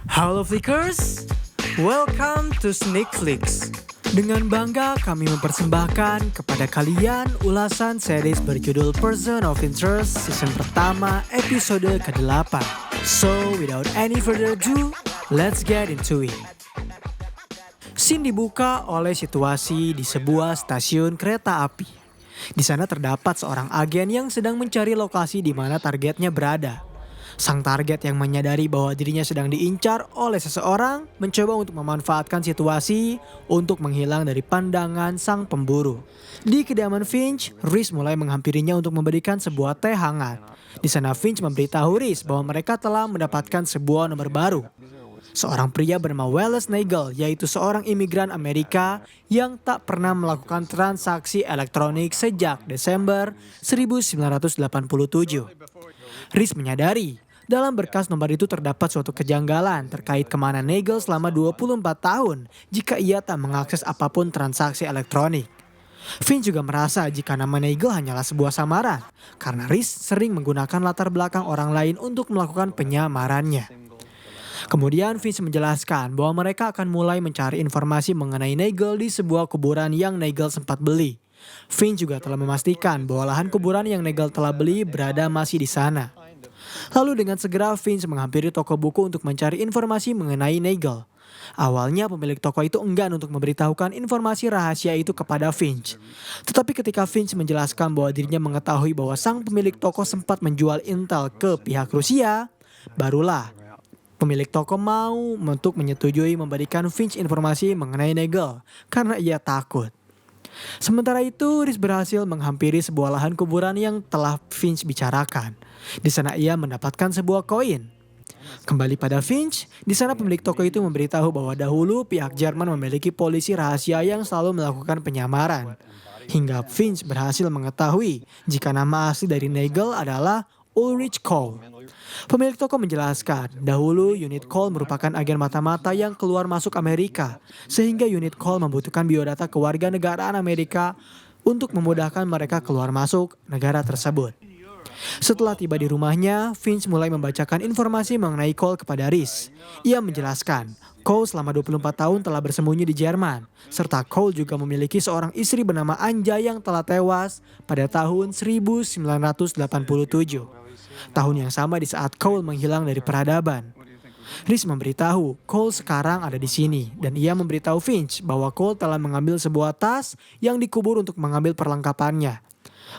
Halo Flickers, welcome to Sneak Flicks. Dengan bangga kami mempersembahkan kepada kalian ulasan series berjudul Person of Interest season pertama episode ke-8. So without any further ado, let's get into it. Scene dibuka oleh situasi di sebuah stasiun kereta api. Di sana terdapat seorang agen yang sedang mencari lokasi di mana targetnya berada. Sang target yang menyadari bahwa dirinya sedang diincar oleh seseorang mencoba untuk memanfaatkan situasi untuk menghilang dari pandangan sang pemburu. Di kediaman Finch, Reese mulai menghampirinya untuk memberikan sebuah teh hangat. Di sana Finch memberitahu Reese bahwa mereka telah mendapatkan sebuah nomor baru. Seorang pria bernama Wallace Nagel, yaitu seorang imigran Amerika yang tak pernah melakukan transaksi elektronik sejak Desember 1987. Reese menyadari dalam berkas nomor itu terdapat suatu kejanggalan terkait kemana Nagel selama 24 tahun jika ia tak mengakses apapun transaksi elektronik. Finch juga merasa jika nama Nagel hanyalah sebuah samaran karena Reese sering menggunakan latar belakang orang lain untuk melakukan penyamarannya. Kemudian Finch menjelaskan bahwa mereka akan mulai mencari informasi mengenai Nagel di sebuah kuburan yang Nagel sempat beli. Finch juga telah memastikan bahwa lahan kuburan yang Nagel telah beli berada masih di sana. Lalu dengan segera Finch menghampiri toko buku untuk mencari informasi mengenai Nagel. Awalnya pemilik toko itu enggan untuk memberitahukan informasi rahasia itu kepada Finch. Tetapi ketika Finch menjelaskan bahwa dirinya mengetahui bahwa sang pemilik toko sempat menjual intel ke pihak Rusia, barulah pemilik toko mau untuk menyetujui memberikan Finch informasi mengenai Nagel karena ia takut. Sementara itu, Reese berhasil menghampiri sebuah lahan kuburan yang telah Finch bicarakan. Di sana ia mendapatkan sebuah koin. Kembali pada Finch, di sana pemilik toko itu memberitahu bahwa dahulu pihak Jerman memiliki polisi rahasia yang selalu melakukan penyamaran. Hingga Finch berhasil mengetahui jika nama asli dari Nagel adalah Ulrich Kohl. Pemilik toko menjelaskan, dahulu unit Kohl merupakan agen mata-mata yang keluar masuk Amerika, sehingga unit Kohl membutuhkan biodata kewarganegaraan Amerika untuk memudahkan mereka keluar masuk negara tersebut. Setelah tiba di rumahnya, Finch mulai membacakan informasi mengenai Kohl kepada Reese. Ia menjelaskan, Kohl selama 24 tahun telah bersembunyi di Jerman, serta Kohl juga memiliki seorang istri bernama Anja yang telah tewas pada tahun 1987. Tahun yang sama di saat Kohl menghilang dari peradaban. Reese memberitahu Kohl sekarang ada di sini dan ia memberitahu Finch bahwa Kohl telah mengambil sebuah tas yang dikubur untuk mengambil perlengkapannya.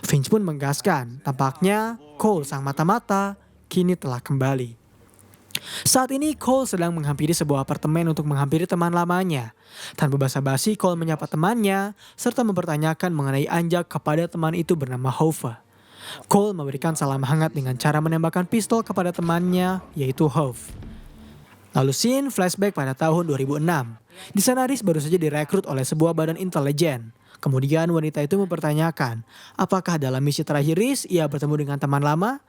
Finch pun menggaskan, tampaknya Kohl sang mata-mata kini telah kembali. Saat ini Kohl sedang menghampiri sebuah apartemen untuk menghampiri teman lamanya. Tanpa basa-basi Kohl menyapa temannya serta mempertanyakan mengenai Anja kepada teman itu bernama Hova. Kohl memberikan salam hangat dengan cara menembakkan pistol kepada temannya, yaitu Hove. Lalu scene flashback pada tahun 2006. Di sana Reese baru saja direkrut oleh sebuah badan intelijen. Kemudian wanita itu mempertanyakan, apakah dalam misi terakhir Reese ia bertemu dengan teman lama?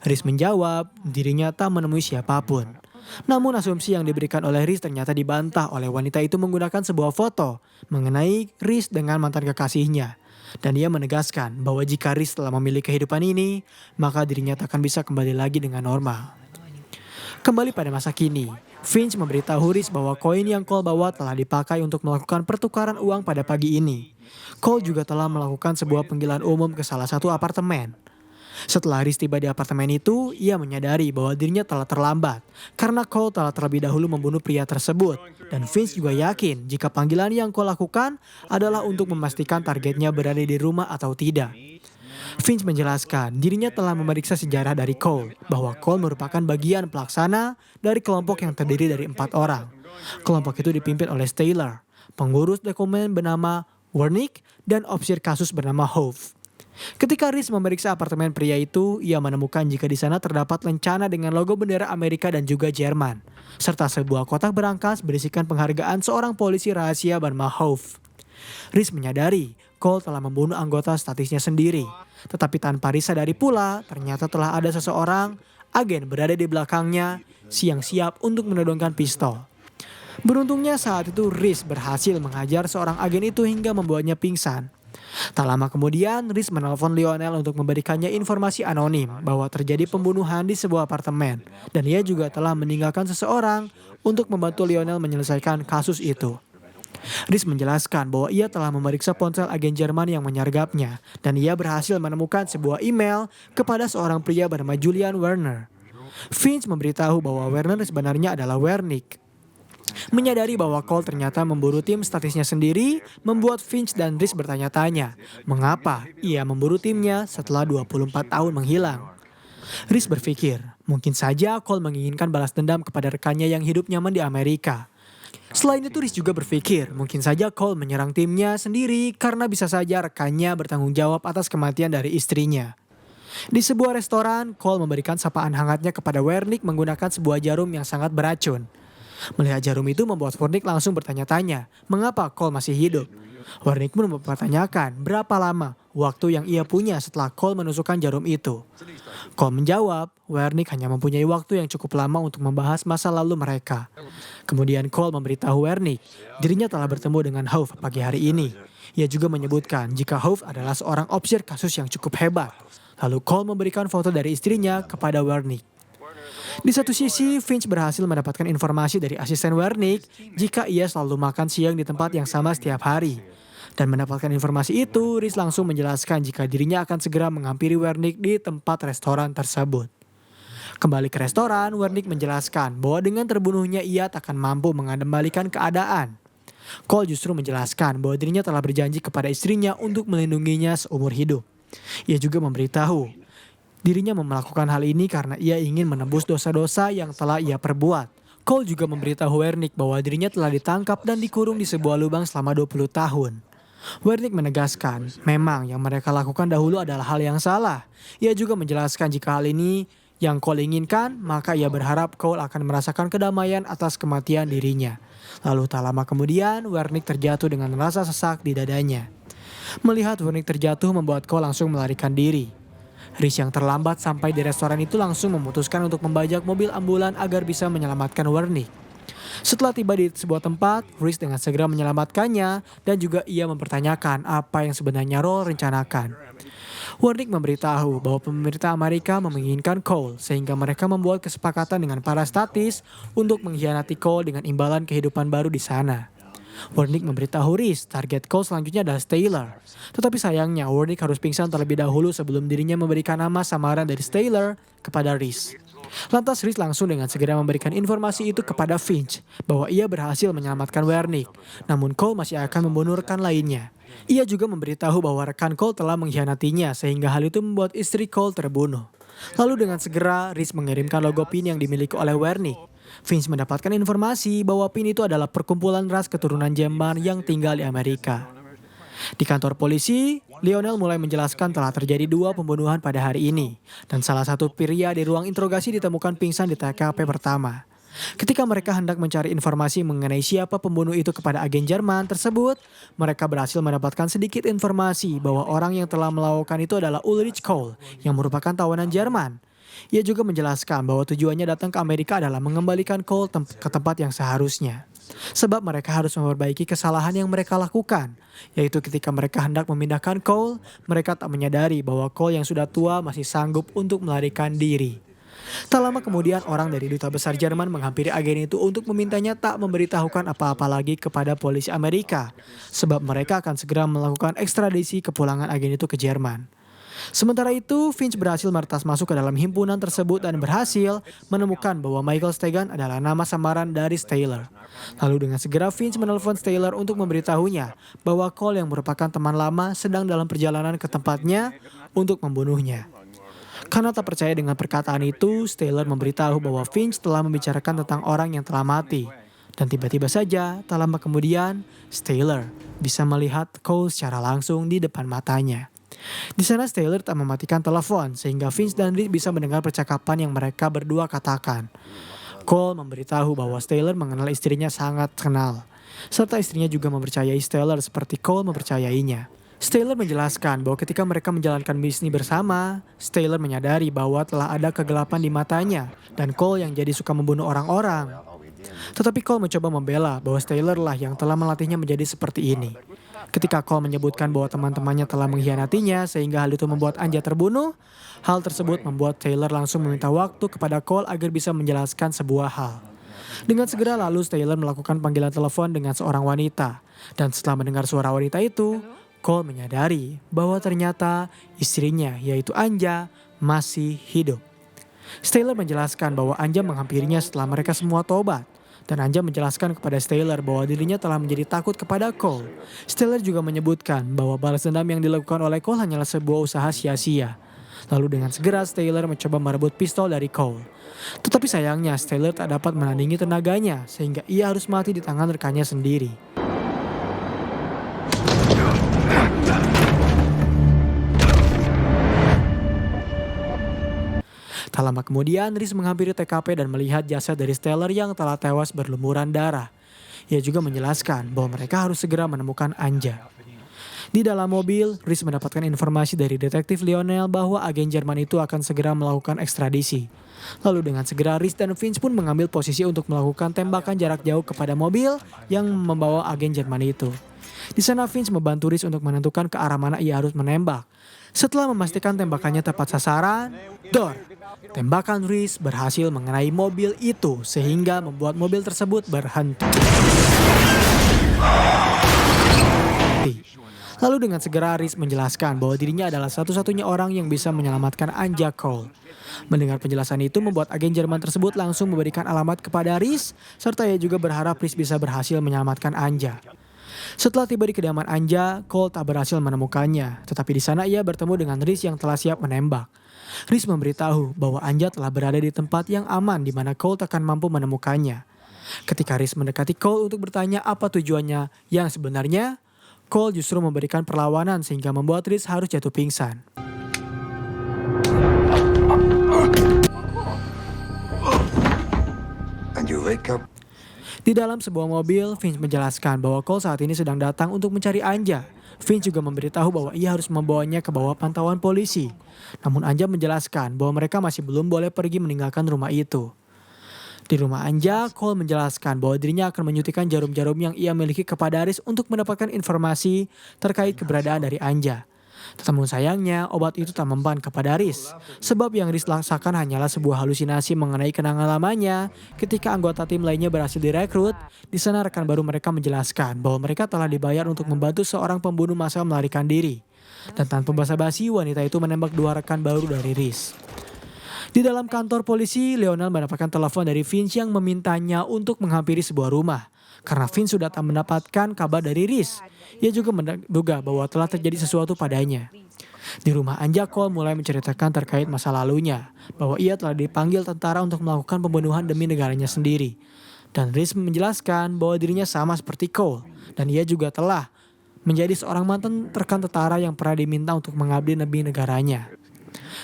Reese menjawab, dirinya tak menemui siapapun. Namun asumsi yang diberikan oleh Reese ternyata dibantah oleh wanita itu menggunakan sebuah foto mengenai Reese dengan mantan kekasihnya. Dan ia menegaskan bahwa jika Reese telah memilih kehidupan ini, maka dirinya tak akan bisa kembali lagi dengan normal. Kembali pada masa kini, Finch memberitahu Reese bahwa koin yang Kohl bawa telah dipakai untuk melakukan pertukaran uang pada pagi ini. Kohl juga telah melakukan sebuah panggilan umum ke salah satu apartemen. Setelah Reese tiba di apartemen itu, ia menyadari bahwa dirinya telah terlambat karena Kohl telah terlebih dahulu membunuh pria tersebut. Dan Finch juga yakin jika panggilan yang Kohl lakukan adalah untuk memastikan targetnya berada di rumah atau tidak. Finch menjelaskan dirinya telah memeriksa sejarah dari Kohl, bahwa Kohl merupakan bagian pelaksana dari kelompok yang terdiri dari 4 orang. Kelompok itu dipimpin oleh Taylor, pengurus dokumen bernama Wernick, dan opsir kasus bernama Hove. Ketika Reese memeriksa apartemen pria itu, ia menemukan jika di sana terdapat lencana dengan logo bendera Amerika dan juga Jerman, serta sebuah kotak berangkas berisikan penghargaan seorang polisi rahasia bernama Hove. Reese menyadari Kohl telah membunuh anggota statisnya sendiri, tetapi tanpa Reese sadari pula, ternyata telah ada seseorang agen berada di belakangnya yang siap untuk menodongkan pistol. Beruntungnya saat itu Reese berhasil menghajar seorang agen itu hingga membuatnya pingsan. Tak lama kemudian, Reese menelpon Lionel untuk memberikannya informasi anonim bahwa terjadi pembunuhan di sebuah apartemen. Dan ia juga telah meninggalkan seseorang untuk membantu Lionel menyelesaikan kasus itu. Reese menjelaskan bahwa ia telah memeriksa ponsel agen Jerman yang menyergapnya. Dan ia berhasil menemukan sebuah email kepada seorang pria bernama Julian Werner. Finch memberitahu bahwa Werner sebenarnya adalah Wernick. Menyadari bahwa Cole ternyata memburu tim statisnya sendiri, membuat Finch dan Reese bertanya-tanya, mengapa ia memburu timnya setelah 24 tahun menghilang. Reese berpikir, mungkin saja Cole menginginkan balas dendam kepada rekannya yang hidup nyaman di Amerika. Selain itu, Reese juga berpikir, mungkin saja Cole menyerang timnya sendiri karena bisa saja rekannya bertanggung jawab atas kematian dari istrinya. Di sebuah restoran, Cole memberikan sapaan hangatnya kepada Wernick menggunakan sebuah jarum yang sangat beracun. Melihat jarum itu membuat Wernick langsung bertanya-tanya, mengapa Cole masih hidup. Wernick pun mempertanyakan berapa lama waktu yang ia punya setelah Cole menusukkan jarum itu. Cole menjawab, Wernick hanya mempunyai waktu yang cukup lama untuk membahas masa lalu mereka. Kemudian Cole memberitahu Wernick, dirinya telah bertemu dengan Hove pagi hari ini. Ia juga menyebutkan jika Hove adalah seorang opsir kasus yang cukup hebat. Lalu Cole memberikan foto dari istrinya kepada Wernick. Di satu sisi, Finch berhasil mendapatkan informasi dari asisten Wernick jika ia selalu makan siang di tempat yang sama setiap hari. Dan mendapatkan informasi itu, Reese langsung menjelaskan jika dirinya akan segera menghampiri Wernick di tempat restoran tersebut. Kembali ke restoran, Wernick menjelaskan bahwa dengan terbunuhnya ia tak akan mampu mengembalikan keadaan. Cole justru menjelaskan bahwa dirinya telah berjanji kepada istrinya untuk melindunginya seumur hidup. Ia juga memberitahu dirinya melakukan hal ini karena ia ingin menebus dosa-dosa yang telah ia perbuat. Cole juga memberitahu Wernick bahwa dirinya telah ditangkap dan dikurung di sebuah lubang selama 20 tahun. Wernick menegaskan, memang yang mereka lakukan dahulu adalah hal yang salah. Ia juga menjelaskan jika hal ini yang Cole inginkan, maka ia berharap Cole akan merasakan kedamaian atas kematian dirinya. Lalu tak lama kemudian, Wernick terjatuh dengan rasa sesak di dadanya. Melihat Wernick terjatuh membuat Cole langsung melarikan diri. Reese yang terlambat sampai di restoran itu langsung memutuskan untuk membajak mobil ambulan agar bisa menyelamatkan Wernick. Setelah tiba di sebuah tempat, Reese dengan segera menyelamatkannya dan juga ia mempertanyakan apa yang sebenarnya Roll rencanakan. Wernick memberitahu bahwa pemerintah Amerika menginginkan Cole sehingga mereka membuat kesepakatan dengan para statis untuk mengkhianati Cole dengan imbalan kehidupan baru di sana. Wernick memberitahu Reese target Cole selanjutnya adalah Steyler. Tetapi sayangnya Wernick harus pingsan terlebih dahulu sebelum dirinya memberikan nama samaran dari Steyler kepada Reese. Lantas Reese langsung dengan segera memberikan informasi itu kepada Finch bahwa ia berhasil menyelamatkan Wernick. Namun Cole masih akan membunuh rekan lainnya. Ia juga memberitahu bahwa rekan Cole telah mengkhianatinya sehingga hal itu membuat istri Cole terbunuh. Lalu dengan segera Reese mengirimkan logo pin yang dimiliki oleh Wernick. Finch mendapatkan informasi bahwa pin itu adalah perkumpulan ras keturunan Jerman yang tinggal di Amerika. Di kantor polisi, Lionel mulai menjelaskan telah terjadi 2 pembunuhan pada hari ini. Dan salah satu pria di ruang interogasi ditemukan pingsan di TKP pertama. Ketika mereka hendak mencari informasi mengenai siapa pembunuh itu kepada agen Jerman tersebut, mereka berhasil mendapatkan sedikit informasi bahwa orang yang telah melakukan itu adalah Ulrich Cole yang merupakan tawanan Jerman. Ia juga menjelaskan bahwa tujuannya datang ke Amerika adalah mengembalikan Cole ke tempat yang seharusnya. Sebab mereka harus memperbaiki kesalahan yang mereka lakukan, yaitu ketika mereka hendak memindahkan Cole, mereka tak menyadari bahwa Cole yang sudah tua masih sanggup untuk melarikan diri. Tak lama kemudian orang dari Duta Besar Jerman menghampiri agen itu untuk memintanya tak memberitahukan apa-apa lagi kepada polisi Amerika, sebab mereka akan segera melakukan ekstradisi kepulangan agen itu ke Jerman. Sementara itu, Finch berhasil meretas masuk ke dalam himpunan tersebut dan berhasil menemukan bahwa Michael Stegan adalah nama samaran dari Steyler. Lalu dengan segera Finch menelpon Steyler untuk memberitahunya bahwa Cole yang merupakan teman lama sedang dalam perjalanan ke tempatnya untuk membunuhnya. Karena tak percaya dengan perkataan itu, Steyler memberitahu bahwa Finch telah membicarakan tentang orang yang telah mati. Dan tiba-tiba saja, tak lama kemudian, Steyler bisa melihat Cole secara langsung di depan matanya. Di sana Steyler tak mematikan telepon sehingga Finch dan Reese bisa mendengar percakapan yang mereka berdua katakan. Cole memberitahu bahwa Steyler mengenal istrinya sangat kenal, serta istrinya juga mempercayai Steyler seperti Cole mempercayainya. Steyler menjelaskan bahwa ketika mereka menjalankan bisnis bersama, Steyler menyadari bahwa telah ada kegelapan di matanya dan Cole yang jadi suka membunuh orang-orang. Tetapi Cole mencoba membela bahwa Taylor lah yang telah melatihnya menjadi seperti ini. Ketika Cole menyebutkan bahwa teman-temannya telah mengkhianatinya sehingga hal itu membuat Anja terbunuh, hal tersebut membuat Taylor langsung meminta waktu kepada Cole agar bisa menjelaskan sebuah hal. Dengan segera lalu Taylor melakukan panggilan telepon dengan seorang wanita. Dan setelah mendengar suara wanita itu, Cole menyadari bahwa ternyata istrinya yaitu Anja masih hidup. Taylor menjelaskan bahwa Anja menghampirinya setelah mereka semua tobat. Dan Anja menjelaskan kepada Taylor bahwa dirinya telah menjadi takut kepada Cole. Taylor juga menyebutkan bahwa balas dendam yang dilakukan oleh Cole hanyalah sebuah usaha sia-sia. Lalu dengan segera Taylor mencoba merebut pistol dari Cole. Tetapi sayangnya Taylor tak dapat menandingi tenaganya sehingga ia harus mati di tangan rekannya sendiri. Tak lama kemudian, Reese menghampiri TKP dan melihat jasad dari Taylor yang telah tewas berlumuran darah. Ia juga menjelaskan bahwa mereka harus segera menemukan Anja. Di dalam mobil, Reese mendapatkan informasi dari detektif Lionel bahwa agen Jerman itu akan segera melakukan ekstradisi. Lalu dengan segera Reese dan Vince pun mengambil posisi untuk melakukan tembakan jarak jauh kepada mobil yang membawa agen Jerman itu. Di sana Vince membantu Reese untuk menentukan ke arah mana ia harus menembak. Setelah memastikan tembakannya tepat sasaran, dor! Tembakan Reese berhasil mengenai mobil itu sehingga membuat mobil tersebut berhenti. Lalu dengan segera Reese menjelaskan bahwa dirinya adalah satu-satunya orang yang bisa menyelamatkan Anja Cole. Mendengar penjelasan itu membuat agen Jerman tersebut langsung memberikan alamat kepada Reese serta ia juga berharap Reese bisa berhasil menyelamatkan Anja. Setelah tiba di kediaman Anja, Cole tak berhasil menemukannya, tetapi di sana ia bertemu dengan Reese yang telah siap menembak. Reese memberitahu bahwa Anja telah berada di tempat yang aman di mana Cole takkan mampu menemukannya. Ketika Reese mendekati Cole untuk bertanya apa tujuannya yang sebenarnya, Cole justru memberikan perlawanan sehingga membuat Reese harus jatuh pingsan. Di dalam sebuah mobil, Vince menjelaskan bahwa Cole saat ini sedang datang untuk mencari Anja. Vince juga memberitahu bahwa ia harus membawanya ke bawah pantauan polisi. Namun Anja menjelaskan bahwa mereka masih belum boleh pergi meninggalkan rumah itu. Di rumah Anja, Cole menjelaskan bahwa dirinya akan menyuntikkan jarum-jarum yang ia miliki kepada Reese untuk mendapatkan informasi terkait keberadaan dari Anja. Namun sayangnya obat itu tak mempan kepada Reese. Sebab yang Reese rasakan hanyalah sebuah halusinasi mengenai kenangan lamanya ketika anggota tim lainnya berhasil direkrut. Di sana rekan baru mereka menjelaskan bahwa mereka telah dibayar untuk membantu seorang pembunuh massal melarikan diri. Dan tanpa basa-basi wanita itu menembak dua rekan baru dari Reese. Di dalam kantor polisi, Lionel mendapatkan telepon dari Vince yang memintanya untuk menghampiri sebuah rumah. Karena Vince sudah tak mendapatkan kabar dari Reese. Ia juga menduga bahwa telah terjadi sesuatu padanya. Di rumah Anja, Cole mulai menceritakan terkait masa lalunya. Bahwa ia telah dipanggil tentara untuk melakukan pembunuhan demi negaranya sendiri. Dan Reese menjelaskan bahwa dirinya sama seperti Cole. Dan ia juga telah menjadi seorang mantan rekan tentara yang pernah diminta untuk mengabdi demi negaranya.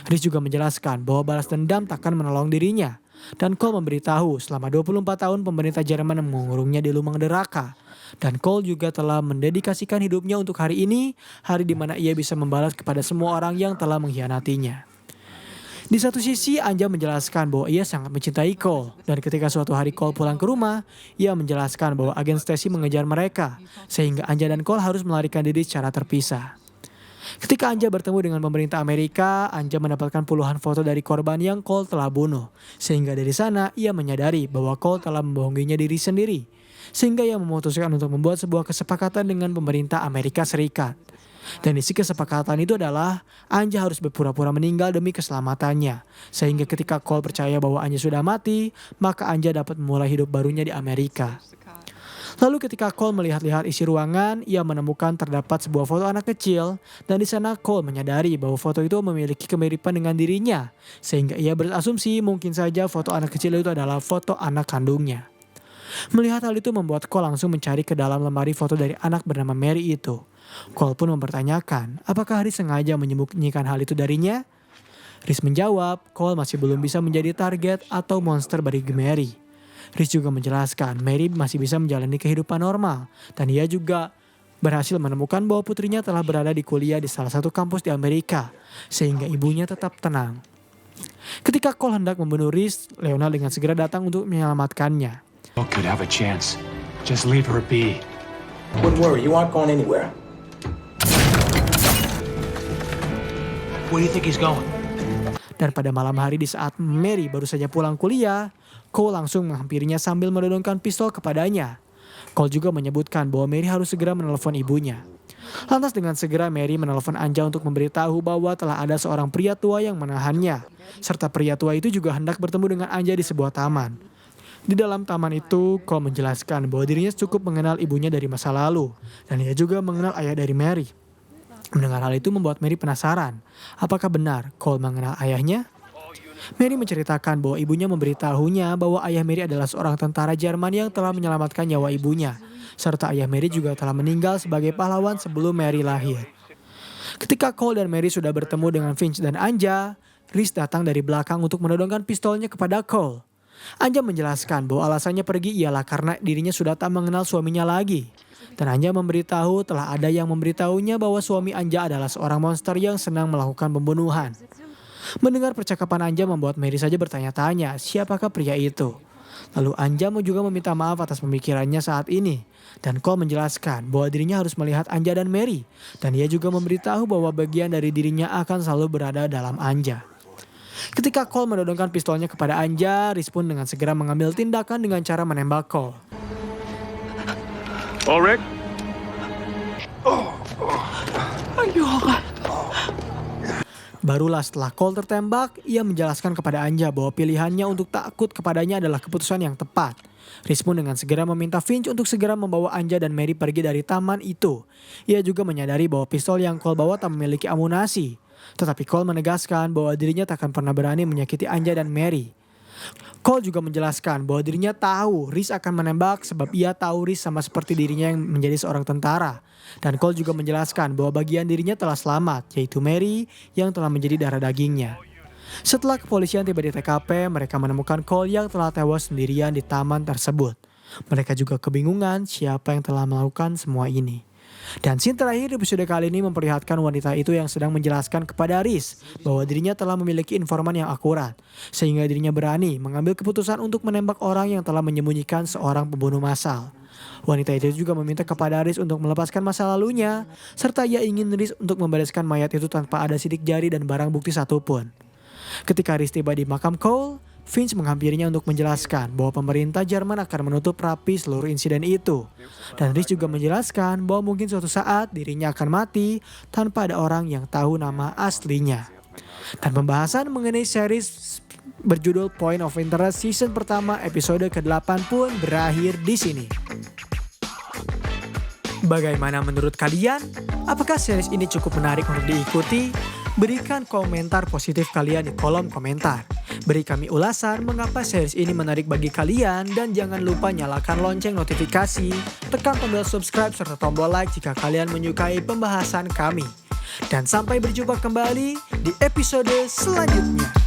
Reese juga menjelaskan bahwa balas dendam takkan menolong dirinya. Dan Cole memberitahu selama 24 tahun pemerintah Jerman mengurungnya di lubang neraka. Dan Cole juga telah mendedikasikan hidupnya untuk hari ini, hari di mana ia bisa membalas kepada semua orang yang telah mengkhianatinya. Di satu sisi Anja menjelaskan bahwa ia sangat mencintai Cole. Dan ketika suatu hari Cole pulang ke rumah, ia menjelaskan bahwa agen Stacy mengejar mereka. Sehingga Anja dan Cole harus melarikan diri secara terpisah. Ketika Anja bertemu dengan pemerintah Amerika, Anja mendapatkan puluhan foto dari korban yang Cole telah bunuh. Sehingga dari sana ia menyadari bahwa Cole telah membohonginya diri sendiri. Sehingga ia memutuskan untuk membuat sebuah kesepakatan dengan pemerintah Amerika Serikat. Dan isi kesepakatan itu adalah Anja harus berpura-pura meninggal demi keselamatannya. Sehingga ketika Cole percaya bahwa Anja sudah mati, maka Anja dapat memulai hidup barunya di Amerika. Lalu ketika Cole melihat-lihat isi ruangan, ia menemukan terdapat sebuah foto anak kecil. Dan di sana Cole menyadari bahwa foto itu memiliki kemiripan dengan dirinya. Sehingga ia berasumsi mungkin saja foto anak kecil itu adalah foto anak kandungnya. Melihat hal itu membuat Cole langsung mencari ke dalam lemari foto dari anak bernama Mary itu. Cole pun mempertanyakan apakah Reese sengaja menyembunyikan hal itu darinya. Reese menjawab Cole masih belum bisa menjadi target atau monster bagi Mary. Reese juga menjelaskan Mary masih bisa menjalani kehidupan normal. Dan ia juga berhasil menemukan bahwa putrinya telah berada di kuliah di salah satu kampus di Amerika. Sehingga ibunya tetap tenang. Ketika Cole hendak membunuh Reese, Lionel dengan segera datang untuk menyelamatkannya. could have a chance. Just leave her be. Wouldn't worry, you aren't going anywhere. Where do you think he's going? Dan pada malam hari di saat Mary baru saja pulang kuliah, Cole langsung menghampirinya sambil menodongkan pistol kepadanya. Cole juga menyebutkan bahwa Mary harus segera menelepon ibunya. Lantas dengan segera Mary menelepon Anja untuk memberitahu bahwa telah ada seorang pria tua yang menahannya. Serta pria tua itu juga hendak bertemu dengan Anja di sebuah taman. Di dalam taman itu, Cole menjelaskan bahwa dirinya cukup mengenal ibunya dari masa lalu. Dan ia juga mengenal ayah dari Mary. Mendengar hal itu membuat Mary penasaran. Apakah benar Cole mengenal ayahnya? Mary menceritakan bahwa ibunya memberitahunya bahwa ayah Mary adalah seorang tentara Jerman yang telah menyelamatkan nyawa ibunya. Serta ayah Mary juga telah meninggal sebagai pahlawan sebelum Mary lahir. Ketika Cole dan Mary sudah bertemu dengan Finch dan Anja, Rhys datang dari belakang untuk menodongkan pistolnya kepada Cole. Anja menjelaskan bahwa alasannya pergi ialah karena dirinya sudah tak mengenal suaminya lagi. Dan Anja memberitahu telah ada yang memberitahunya bahwa suami Anja adalah seorang monster yang senang melakukan pembunuhan. Mendengar percakapan Anja membuat Mary saja bertanya-tanya siapakah pria itu. Lalu Anja juga meminta maaf atas pemikirannya saat ini. Dan Cole menjelaskan bahwa dirinya harus melihat Anja dan Mary. Dan ia juga memberitahu bahwa bagian dari dirinya akan selalu berada dalam Anja. Ketika Cole menodongkan pistolnya kepada Anja, Rhys pun dengan segera mengambil tindakan dengan cara menembak Cole. Oh, Rick? Barulah setelah Cole tertembak, ia menjelaskan kepada Anja bahwa pilihannya untuk takut kepadanya adalah keputusan yang tepat. Rhys pun dengan segera meminta Finch untuk segera membawa Anja dan Mary pergi dari taman itu. Ia juga menyadari bahwa pistol yang Cole bawa tak memiliki amunasi. Tetapi Cole menegaskan bahwa dirinya tak akan pernah berani menyakiti Anja dan Mary. Cole juga menjelaskan bahwa dirinya tahu Rhys akan menembak sebab ia tahu Rhys sama seperti dirinya yang menjadi seorang tentara. Dan Cole juga menjelaskan bahwa bagian dirinya telah selamat, yaitu Mary yang telah menjadi darah dagingnya. Setelah kepolisian tiba di TKP, mereka menemukan Cole yang telah tewas sendirian di taman tersebut. Mereka juga kebingungan siapa yang telah melakukan semua ini. Dan scene terakhir di episode kali ini memperlihatkan wanita itu yang sedang menjelaskan kepada Rhys bahwa dirinya telah memiliki informan yang akurat. Sehingga dirinya berani mengambil keputusan untuk menembak orang yang telah menyembunyikan seorang pembunuh massal. Wanita itu juga meminta kepada Rhys untuk melepaskan masa lalunya. Serta ia ingin Rhys untuk membereskan mayat itu tanpa ada sidik jari dan barang bukti satupun. Ketika Rhys tiba di makam Cole, Finch menghampirinya untuk menjelaskan bahwa pemerintah Jerman akan menutup rapi seluruh insiden itu. Dan Rhys juga menjelaskan bahwa mungkin suatu saat dirinya akan mati tanpa ada orang yang tahu nama aslinya. Dan pembahasan mengenai series berjudul Point of Interest season pertama episode ke-8 pun berakhir di sini. Bagaimana menurut kalian? Apakah series ini cukup menarik untuk diikuti? Berikan komentar positif kalian di kolom komentar. Beri kami ulasan mengapa series ini menarik bagi kalian dan jangan lupa nyalakan lonceng notifikasi, tekan tombol subscribe serta tombol like jika kalian menyukai pembahasan kami. Dan sampai berjumpa kembali di episode selanjutnya.